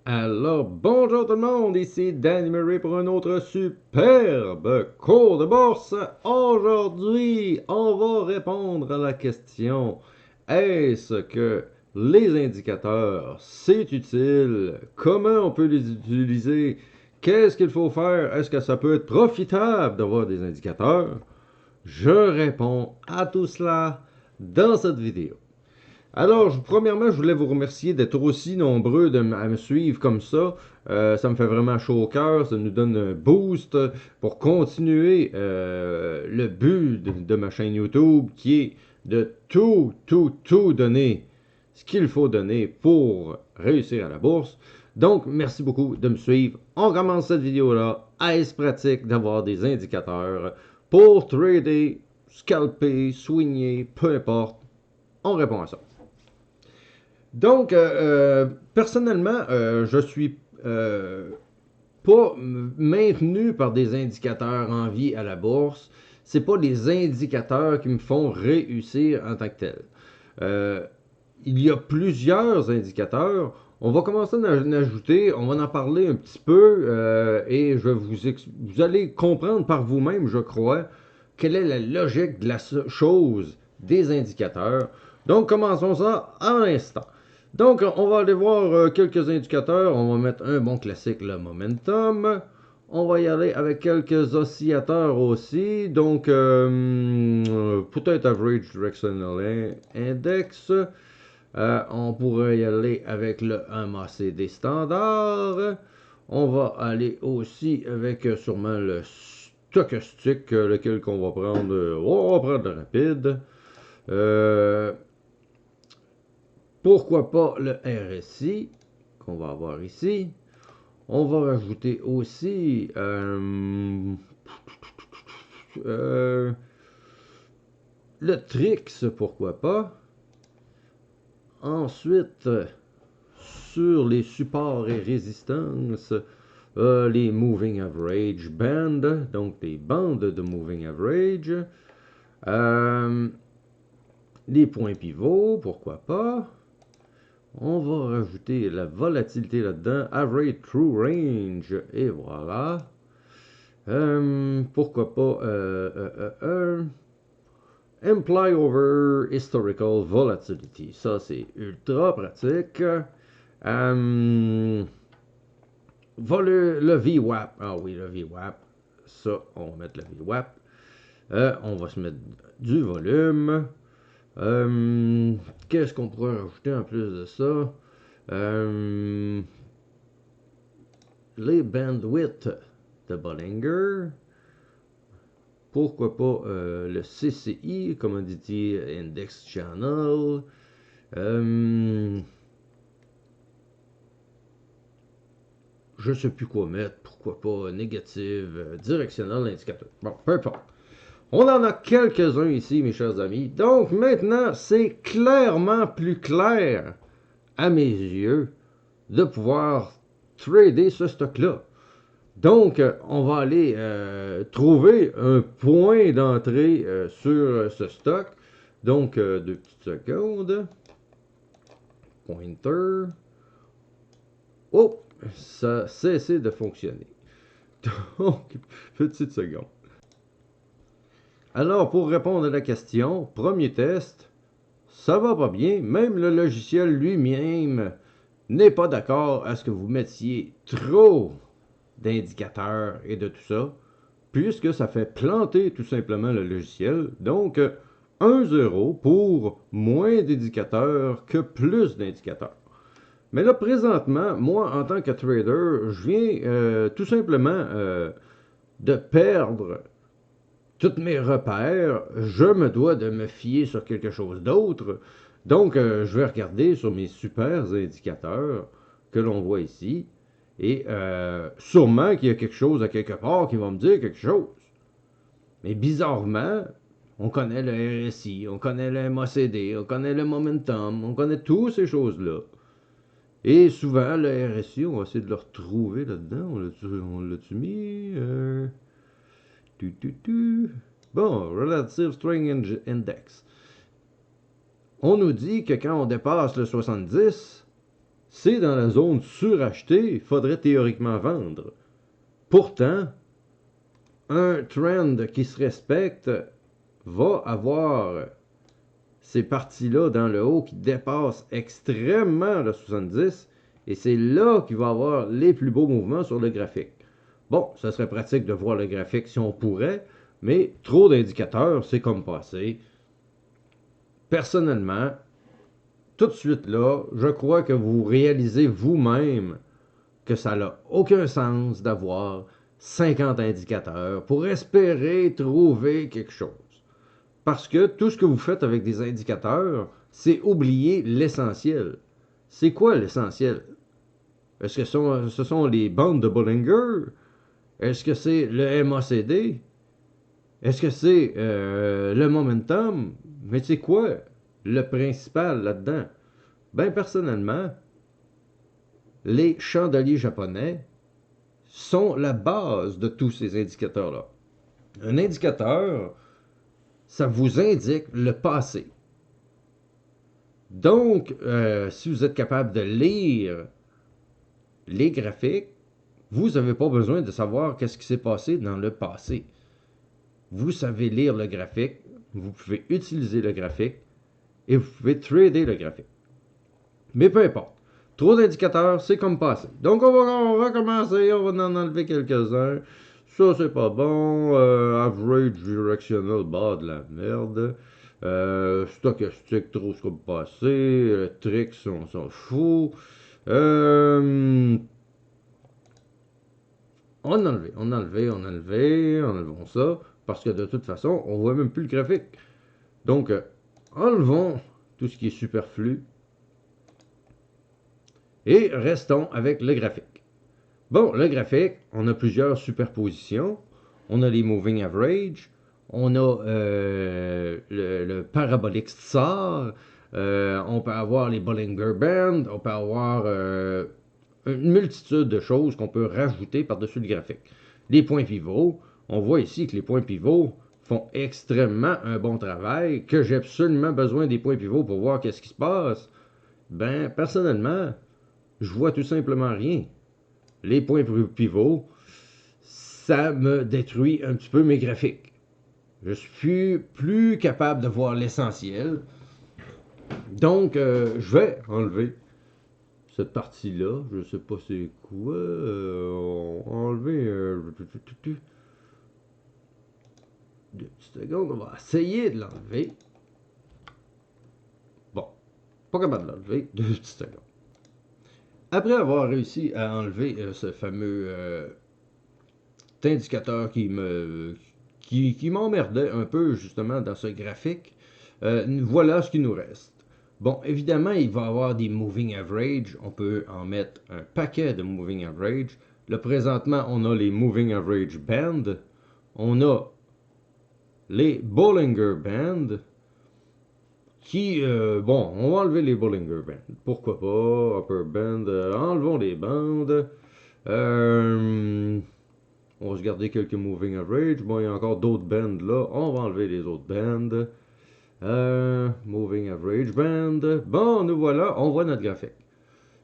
Alors, bonjour tout le monde, ici Danny Murray pour un autre superbe cours de bourse. Aujourd'hui, on va répondre à la question, est-ce que les indicateurs, c'est utile? Comment on peut les utiliser? Qu'est-ce qu'il faut faire? Est-ce que ça peut être profitable d'avoir des indicateurs? Je réponds à tout cela dans cette vidéo. Alors, premièrement, je voulais vous remercier d'être aussi nombreux à me suivre comme ça. Ça me fait vraiment chaud au cœur, ça nous donne un boost pour continuer le but de ma chaîne YouTube qui est de tout donner ce qu'il faut donner pour réussir à la bourse. Donc, merci beaucoup de me suivre. On commence cette vidéo-là. Est-ce pratique d'avoir des indicateurs pour trader, scalper, swinguer, peu importe? On répond à ça. Donc, personnellement, je suis pas maintenu par des indicateurs en vie à la bourse. C'est pas les indicateurs qui me font réussir en tant que tel. Euh, il y a plusieurs indicateurs. On va commencer à en ajouter, on va en parler un petit peu et vous allez comprendre par vous-même, je crois, quelle est la logique de la chose des indicateurs. Donc, commençons ça à l'instant. Donc, on va aller voir quelques indicateurs. On va mettre un bon classique, le momentum. On va y aller avec quelques oscillateurs aussi. Donc, peut-être Average Directional Index. On pourrait y aller avec le MACD standard. On va aller aussi avec sûrement le stochastique, lequel qu'on va prendre. On va prendre le rapide. Pourquoi pas le RSI qu'on va avoir ici. On va rajouter aussi le TRIX, pourquoi pas. Ensuite, sur les supports et résistances, les Moving Average Band, donc des bandes de Moving Average. Les points pivots, pourquoi pas. On va rajouter la volatilité là-dedans. Average True Range. Et voilà. Pourquoi pas Imply Over Historical Volatility. Ça, c'est ultra pratique. Le VWAP. Ah oui, le VWAP. Ça, on va mettre le VWAP. On va se mettre du volume. Qu'est-ce qu'on pourrait rajouter en plus de ça? Les bandwidth de Bollinger. Pourquoi pas le CCI, Commodity Index Channel. Je sais plus quoi mettre. Pourquoi pas négative, directionnel, indicateur. Bon, peu importe. On en a quelques-uns ici, mes chers amis. Donc maintenant, c'est clairement plus clair à mes yeux de pouvoir trader ce stock-là. Donc, on va aller trouver un point d'entrée sur ce stock. Donc, 2 petites secondes. Pointer. Oh, ça a cessé de fonctionner. Donc, petite seconde. Alors, pour répondre à la question, premier test, ça va pas bien. Même le logiciel lui-même n'est pas d'accord à ce que vous mettiez trop d'indicateurs et de tout ça, puisque ça fait planter tout simplement le logiciel. Donc, 1-0 pour moins d'indicateurs que plus d'indicateurs. Mais là, présentement, moi, en tant que trader, je viens tout simplement de perdre tous mes repères. Je me dois de me fier sur quelque chose d'autre. Donc, je vais regarder sur mes super indicateurs que l'on voit ici. Et sûrement qu'il y a quelque chose à quelque part qui va me dire quelque chose. Mais bizarrement, on connaît le RSI, on connaît le MACD, on connaît le momentum, on connaît toutes ces choses-là. Et souvent, le RSI, on va essayer de le retrouver là-dedans. On l'a-tu mis? Bon, Relative Strength Index. On nous dit que quand on dépasse le 70, c'est dans la zone surachetée, il faudrait théoriquement vendre. Pourtant, un trend qui se respecte va avoir ces parties-là dans le haut qui dépassent extrêmement le 70 et c'est là qu'il va avoir les plus beaux mouvements sur le graphique. Bon, ça serait pratique de voir le graphique si on pourrait, mais trop d'indicateurs, c'est comme passé. Personnellement, tout de suite là, je crois que vous réalisez vous-même que ça n'a aucun sens d'avoir 50 indicateurs pour espérer trouver quelque chose. Parce que tout ce que vous faites avec des indicateurs, c'est oublier l'essentiel. C'est quoi l'essentiel? Est-ce que ce sont les bandes de Bollinger? Est-ce que c'est le MACD? Est-ce que c'est le momentum? Mais c'est quoi le principal là-dedans? Ben personnellement, les chandeliers japonais sont la base de tous ces indicateurs-là. Un indicateur, ça vous indique le passé. Donc, si vous êtes capable de lire les graphiques, vous n'avez pas besoin de savoir qu'est-ce qui s'est passé dans le passé. Vous savez lire le graphique, vous pouvez utiliser le graphique et vous pouvez trader le graphique. Mais peu importe. Trop d'indicateurs, c'est comme passé. Donc, on va recommencer, on va en enlever quelques-uns. Ça, c'est pas bon. Average directional, bas de la merde. Stochastique, trop comme passé. Tricks, on s'en fout. Enlevons ça. Parce que de toute façon, on voit même plus le graphique. Donc, enlevons tout ce qui est superflu. Et restons avec le graphique. Bon, le graphique, on a plusieurs superpositions. On a les moving average. On a le parabolic SAR. On peut avoir les Bollinger Band. On peut avoir une multitude de choses qu'on peut rajouter par-dessus le graphique. Les points pivots. On voit ici que les points pivots font extrêmement un bon travail, que j'ai absolument besoin des points pivots pour voir qu'est-ce qui se passe. Ben, personnellement, je vois tout simplement rien. Les points pivots, ça me détruit un petit peu mes graphiques. Je suis plus capable de voir l'essentiel. Donc, je vais enlever cette partie-là. Je ne sais pas c'est quoi. Enlever... 2 petites secondes. On va essayer de l'enlever. Bon. Pas capable de l'enlever. 2 petites secondes. Après avoir réussi à enlever ce fameux indicateur qui m'emmerdait un peu justement dans ce graphique, voilà ce qui nous reste. Bon, évidemment, il va y avoir des moving average. On peut en mettre un paquet de moving average. Là, présentement, on a les moving average band. On a les Bollinger Band. Qui, bon, on va enlever les Bollinger Band. Pourquoi pas? Upper Band. Enlevons les bandes. On va se garder quelques moving average. Bon, il y a encore d'autres bands là. On va enlever les autres bands. Moving average band. Bon, nous voilà. On voit notre graphique.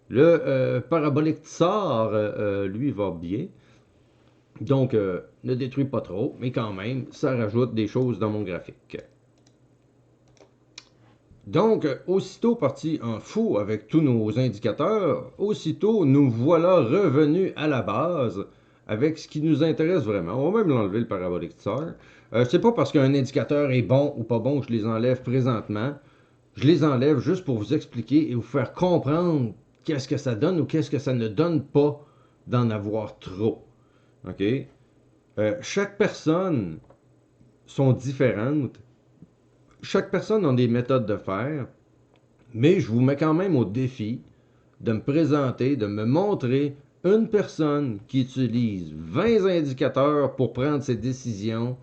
Le parabolique tsar, lui, va bien. Donc, ne détruit pas trop. Mais quand même, ça rajoute des choses dans mon graphique. Donc, aussitôt parti en fou avec tous nos indicateurs, aussitôt nous voilà revenus à la base avec ce qui nous intéresse vraiment. On va même l'enlever le parabolique tsar. C'est pas parce qu'un indicateur est bon ou pas bon que je les enlève présentement. Je les enlève juste pour vous expliquer et vous faire comprendre qu'est-ce que ça donne ou qu'est-ce que ça ne donne pas d'en avoir trop. OK? Chaque personne sont différentes. Chaque personne a des méthodes de faire, mais je vous mets quand même au défi de me présenter, de me montrer une personne qui utilise 20 indicateurs pour prendre ses décisions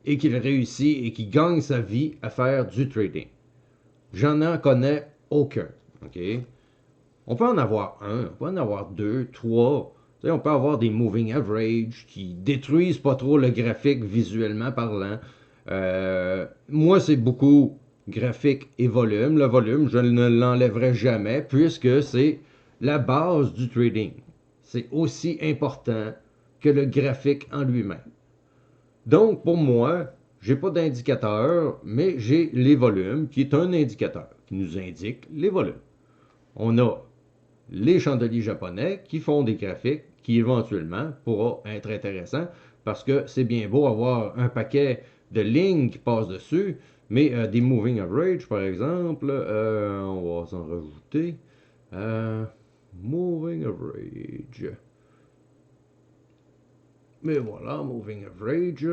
et qui réussit et qui gagne sa vie à faire du trading. J'en connais aucun. Okay? On peut en avoir un, on peut en avoir deux, trois. On peut avoir des moving average qui détruisent pas trop le graphique visuellement parlant. Moi, c'est beaucoup graphique et volume. Le volume, je ne l'enlèverai jamais puisque c'est la base du trading. C'est aussi important que le graphique en lui-même. Donc, pour moi, j'ai pas d'indicateur, mais j'ai les volumes, qui est un indicateur qui nous indique les volumes. On a les chandeliers japonais qui font des graphiques qui éventuellement pourra être intéressant parce que c'est bien beau avoir un paquet de lignes qui passent dessus, mais des moving average par exemple, on va s'en rajouter. Moving average. Mais voilà, moving average.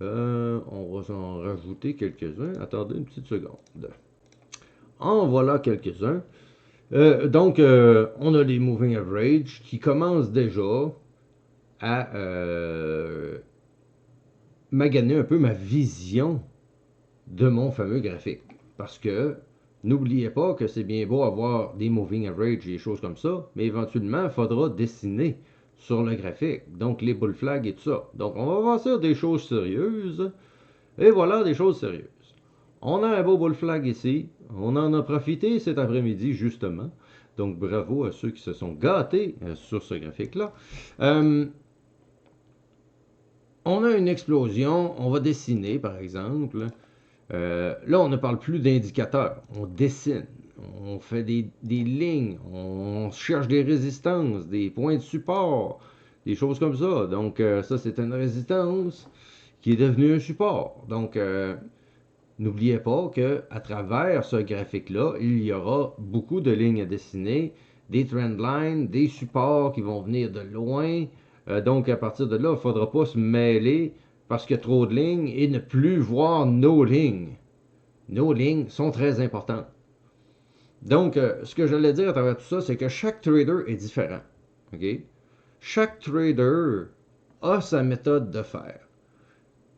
On va s'en rajouter quelques-uns. Attendez une petite seconde. En voilà quelques-uns. Donc, on a les moving average qui commencent déjà à maganer un peu ma vision de mon fameux graphique. Parce que n'oubliez pas que c'est bien beau avoir des moving average et des choses comme ça, mais éventuellement, il faudra dessiner sur le graphique. Donc, les bull flags et tout ça. Donc, on va voir ça des choses sérieuses. Et voilà, des choses sérieuses. On a un beau bull flag ici. On en a profité cet après-midi, justement. Donc, bravo à ceux qui se sont gâtés sur ce graphique-là. On a une explosion. On va dessiner, par exemple. Là, on ne parle plus d'indicateurs. On dessine. On fait des lignes. On cherche des résistances, des points de support, des choses comme ça. Donc, ça, c'est une résistance qui est devenue un support. Donc, n'oubliez pas qu'à travers ce graphique-là, il y aura beaucoup de lignes à dessiner, des trendlines, des supports qui vont venir de loin. Donc, à partir de là, il ne faudra pas se mêler parce qu'il y a trop de lignes et ne plus voir nos lignes. Nos lignes sont très importantes. Donc, ce que j'allais dire à travers tout ça, c'est que chaque trader est différent. Okay? Chaque trader a sa méthode de faire.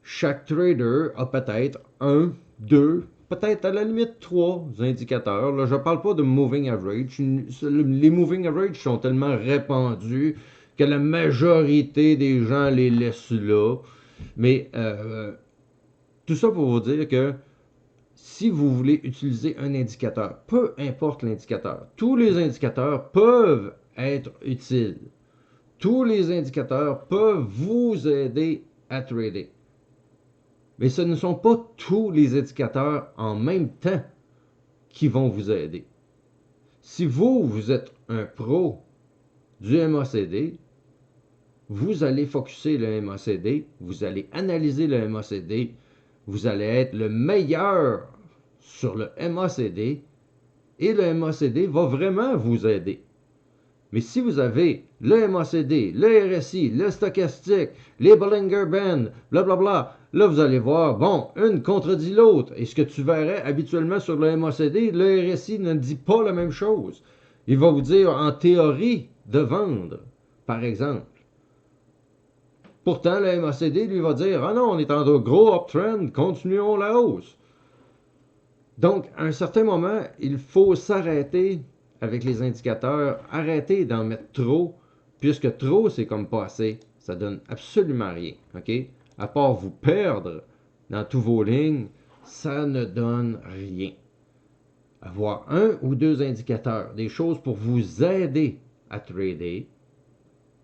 Chaque trader a peut-être un, deux, peut-être à la limite trois indicateurs. Là, je ne parle pas de moving average. Les moving average sont tellement répandus que la majorité des gens les laissent là. Mais tout ça pour vous dire que si vous voulez utiliser un indicateur, peu importe l'indicateur, tous les indicateurs peuvent être utiles. Tous les indicateurs peuvent vous aider à trader. Mais ce ne sont pas tous les indicateurs en même temps qui vont vous aider. Si vous êtes un pro du MACD, vous allez focuser le MACD, vous allez analyser le MACD, vous allez être le meilleur sur le MACD et le MACD va vraiment vous aider. Mais si vous avez le MACD, le RSI, le stochastique, les Bollinger Bands, blablabla, là vous allez voir, bon, une contredit l'autre. Et ce que tu verrais habituellement sur le MACD, le RSI ne dit pas la même chose. Il va vous dire en théorie de vendre, par exemple. Pourtant, le MACD lui va dire, ah non, on est en gros uptrend, continuons la hausse. Donc, à un certain moment, il faut s'arrêter avec les indicateurs, arrêter d'en mettre trop, puisque trop, c'est comme pas assez. Ça donne absolument rien, OK? À part vous perdre dans tous vos lignes, ça ne donne rien. Avoir un ou deux indicateurs, des choses pour vous aider à trader,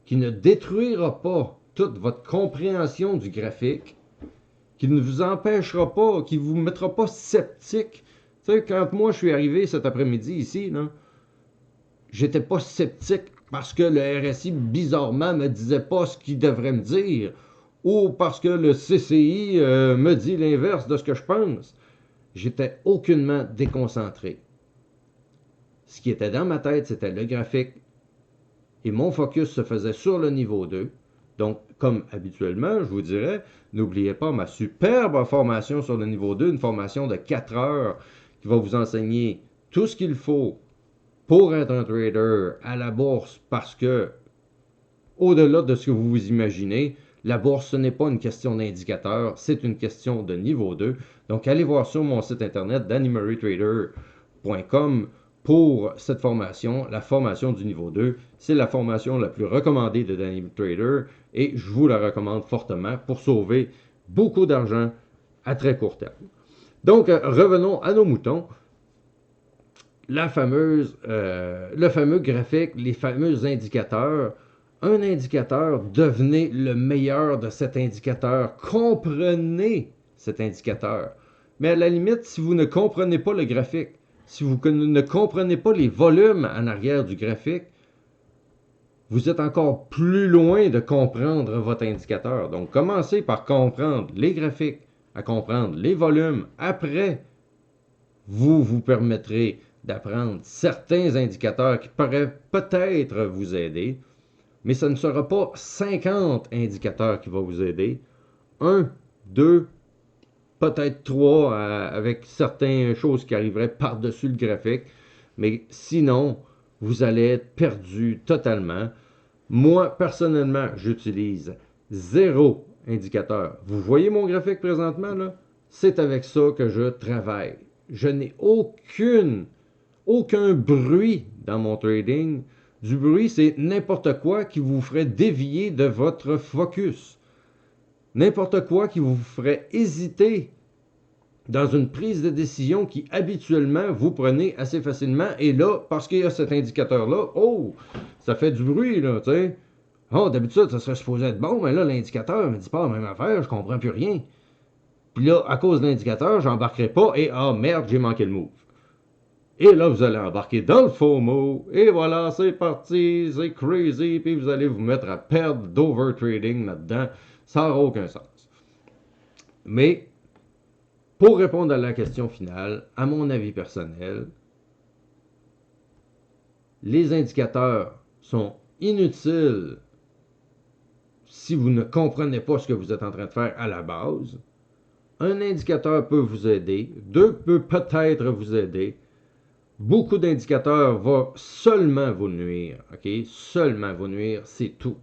qui ne détruira pas toute votre compréhension du graphique, qui ne vous empêchera pas, qui ne vous mettra pas sceptique. Tu sais, quand moi je suis arrivé cet après-midi ici, là, j'étais pas sceptique parce que le RSI, bizarrement, me disait pas ce qu'il devrait me dire, ou parce que le CCI me dit l'inverse de ce que je pense. J'étais aucunement déconcentré. Ce qui était dans ma tête, c'était le graphique, et mon focus se faisait sur le niveau 2. Donc, comme habituellement, je vous dirais, n'oubliez pas ma superbe formation sur le niveau 2, une formation de 4 heures qui va vous enseigner tout ce qu'il faut pour être un trader à la bourse parce que, au-delà de ce que vous vous imaginez, la bourse, ce n'est pas une question d'indicateur, c'est une question de niveau 2. Donc, allez voir sur mon site internet dannymarytrader.com pour cette formation, la formation du niveau 2. C'est la formation la plus recommandée de Danny Trader et je vous la recommande fortement pour sauver beaucoup d'argent à très court terme. Donc, revenons à nos moutons. Le fameux graphique, les fameux indicateurs. Un indicateur, devenez le meilleur de cet indicateur. Comprenez cet indicateur. Mais à la limite, si vous ne comprenez pas le graphique, si vous ne comprenez pas les volumes en arrière du graphique, vous êtes encore plus loin de comprendre votre indicateur. Donc, commencez par comprendre les graphiques, à comprendre les volumes. Après, vous permettrez d'apprendre certains indicateurs qui pourraient peut-être vous aider, mais ce ne sera pas 50 indicateurs qui vont vous aider. Un, deux, peut-être trois, avec certaines choses qui arriveraient par-dessus le graphique, mais sinon, vous allez être perdu totalement. Moi, personnellement, j'utilise 0 indicateur. Vous voyez mon graphique présentement, là? C'est avec ça que je travaille. Je n'ai aucun bruit dans mon trading. Du bruit, c'est n'importe quoi qui vous ferait dévier de votre focus. N'importe quoi qui vous ferait hésiter dans une prise de décision qui habituellement vous prenez assez facilement. Et là, parce qu'il y a cet indicateur-là, oh, ça fait du bruit, là, tu sais. Oh, d'habitude, ça serait supposé être bon, mais là, l'indicateur me dit pas la même affaire, je comprends plus rien. Puis là, à cause de l'indicateur, j'embarquerai pas et ah merde, j'ai manqué le move. Et là, vous allez embarquer dans le FOMO. Et voilà, c'est parti, c'est crazy. Puis vous allez vous mettre à perdre d'overtrading là-dedans. Ça n'aura aucun sens. Mais, pour répondre à la question finale, à mon avis personnel, les indicateurs sont inutiles si vous ne comprenez pas ce que vous êtes en train de faire à la base. Un indicateur peut vous aider, deux peut peut-être vous aider. Beaucoup d'indicateurs vont seulement vous nuire, ok? Seulement vous nuire, c'est tout.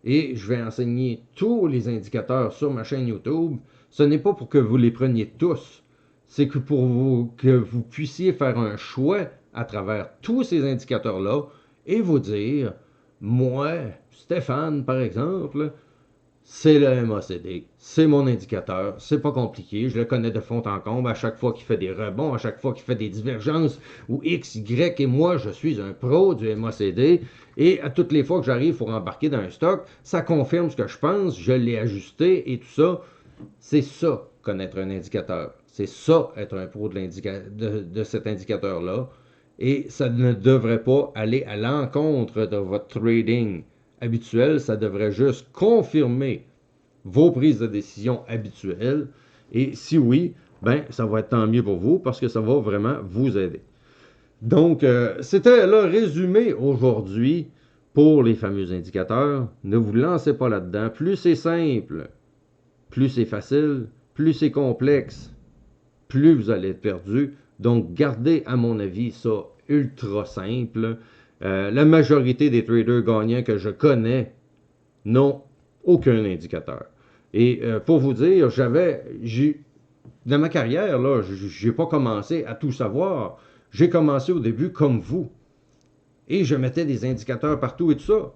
Et je vais enseigner tous les indicateurs sur ma chaîne YouTube. Ce n'est pas pour que vous les preniez tous, c'est que pour que vous puissiez faire un choix à travers tous ces indicateurs-là et vous dire, moi, Stéphane, par exemple, c'est le MACD, c'est mon indicateur, c'est pas compliqué, je le connais de fond en comble, à chaque fois qu'il fait des rebonds, à chaque fois qu'il fait des divergences, ou X, Y, et moi, je suis un pro du MACD, et à toutes les fois que j'arrive pour embarquer dans un stock, ça confirme ce que je pense, je l'ai ajusté, et tout ça, c'est ça, connaître un indicateur, c'est ça, être un pro de cet indicateur-là, et ça ne devrait pas aller à l'encontre de votre trading habituel, ça devrait juste confirmer vos prises de décision habituelles. Et si oui, ben ça va être tant mieux pour vous parce que ça va vraiment vous aider. Donc, c'était le résumé aujourd'hui pour les fameux indicateurs. Ne vous lancez pas là-dedans. Plus c'est simple, plus c'est facile, plus c'est complexe, plus vous allez être perdu. Donc, gardez, à mon avis, ça ultra simple. La majorité des traders gagnants que je connais n'ont aucun indicateur. Et pour vous dire, dans ma carrière, là, j'ai pas commencé à tout savoir. J'ai commencé au début comme vous. Et je mettais des indicateurs partout et tout ça.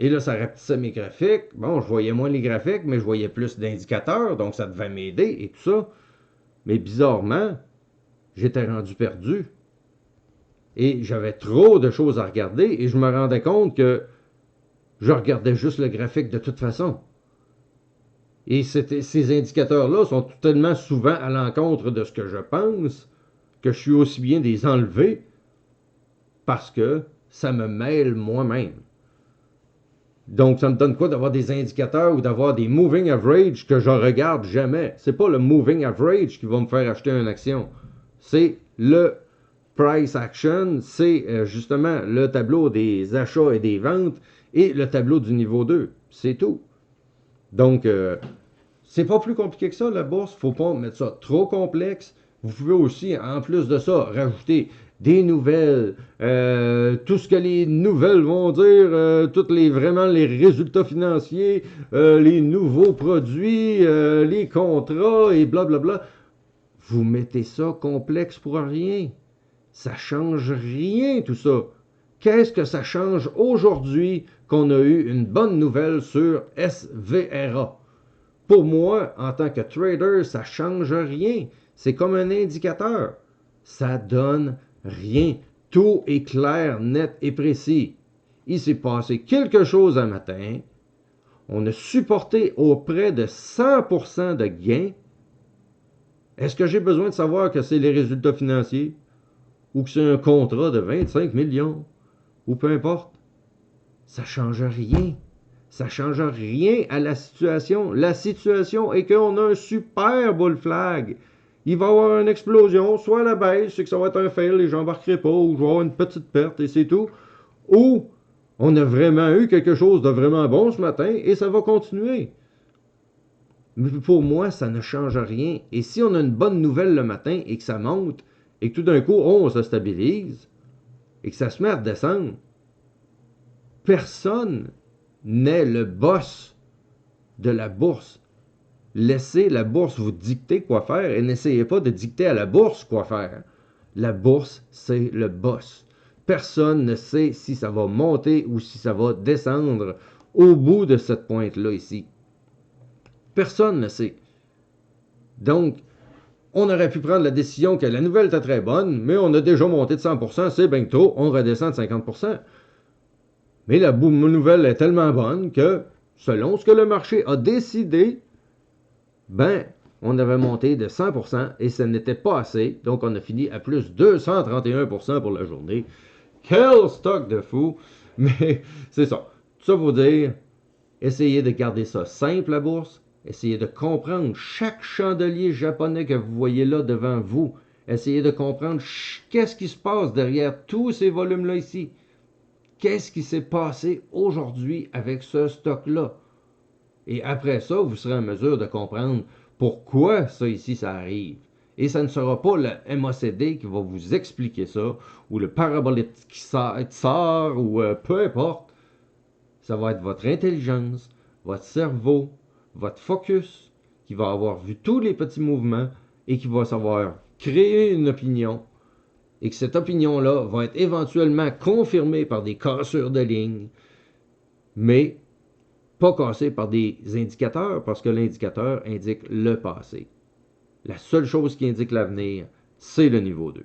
Et là, ça rapetissait mes graphiques. Bon, je voyais moins les graphiques, mais je voyais plus d'indicateurs, donc ça devait m'aider et tout ça. Mais bizarrement, j'étais rendu perdu. Et j'avais trop de choses à regarder et je me rendais compte que je regardais juste le graphique de toute façon. Et ces indicateurs-là sont tellement souvent à l'encontre de ce que je pense que je suis aussi bien des enlever parce que ça me mêle moi-même. Donc, ça me donne quoi d'avoir des indicateurs ou d'avoir des moving average que je regarde jamais. C'est pas le moving average qui va me faire acheter une action. C'est le price action, c'est justement le tableau des achats et des ventes et le tableau du niveau 2. C'est tout. Donc, c'est pas plus compliqué que ça, la bourse. Faut pas mettre ça trop complexe. Vous pouvez aussi, en plus de ça, rajouter des nouvelles, tout ce que les nouvelles vont dire, vraiment les résultats financiers, les nouveaux produits, les contrats et blablabla. Vous mettez ça complexe pour rien. Ça change rien tout ça. Qu'est-ce que ça change aujourd'hui qu'on a eu une bonne nouvelle sur SVRA? Pour moi, en tant que trader, ça change rien. C'est comme un indicateur. Ça donne rien. Tout est clair, net et précis. Il s'est passé quelque chose un matin. On a supporté auprès de 100% de gains. Est-ce que j'ai besoin de savoir que c'est les résultats financiers? Ou que c'est un contrat de 25 millions? Ou peu importe. Ça ne change rien. Ça ne change rien à la situation. La situation est qu'on a un super bull flag. Il va y avoir une explosion, soit à la baisse, c'est que ça va être un fail, les gens n'embarqueraient pas, ou je vais avoir une petite perte et c'est tout. Ou on a vraiment eu quelque chose de vraiment bon ce matin et ça va continuer. Mais pour moi, ça ne change rien. Et si on a une bonne nouvelle le matin et que ça monte, et que tout d'un coup, on se stabilise, et que ça se met à descendre, personne n'est le boss de la bourse. Laissez la bourse vous dicter quoi faire et n'essayez pas de dicter à la bourse quoi faire. La bourse, c'est le boss. Personne ne sait si ça va monter ou si ça va descendre au bout de cette pointe-là ici. Personne ne sait. Donc, on aurait pu prendre la décision que la nouvelle était très bonne, mais on a déjà monté de 100%, c'est bien tôt, on redescend de 50%. Mais la nouvelle est tellement bonne que, selon ce que le marché a décidé, ben, on avait monté de 100% et ce n'était pas assez. Donc, on a fini à plus 231% pour la journée. Quel stock de fou! Mais c'est ça. Tout ça pour dire, essayez de garder ça simple, la bourse. Essayez de comprendre chaque chandelier japonais que vous voyez là devant vous. Essayez de comprendre qu'est-ce qui se passe derrière tous ces volumes-là ici. Qu'est-ce qui s'est passé aujourd'hui avec ce stock-là? Et après ça, vous serez en mesure de comprendre pourquoi ça ici, ça arrive. Et ça ne sera pas le MACD qui va vous expliquer ça, ou le parabolique qui sort, ou peu importe. Ça va être votre intelligence, votre cerveau, votre focus, qui va avoir vu tous les petits mouvements et qui va savoir créer une opinion. Et que cette opinion-là va être éventuellement confirmée par des cassures de ligne, mais pas cassée par des indicateurs, parce que l'indicateur indique le passé. La seule chose qui indique l'avenir, c'est le niveau 2.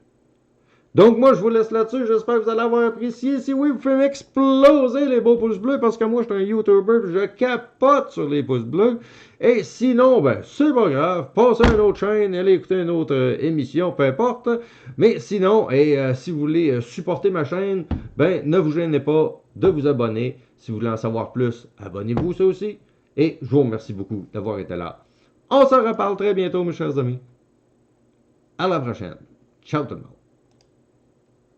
Donc moi, je vous laisse là-dessus. J'espère que vous allez avoir apprécié. Si oui, vous pouvez m'exploser les beaux pouces bleus parce que moi, je suis un YouTuber et je capote sur les pouces bleus. Et sinon, ben, c'est pas grave. Passez à une autre chaîne, allez écouter une autre émission, peu importe. Mais sinon, si vous voulez supporter ma chaîne, ben, ne vous gênez pas de vous abonner. Si vous voulez en savoir plus, abonnez-vous ça aussi. Et je vous remercie beaucoup d'avoir été là. On se reparle très bientôt, mes chers amis. À la prochaine. Ciao tout le monde.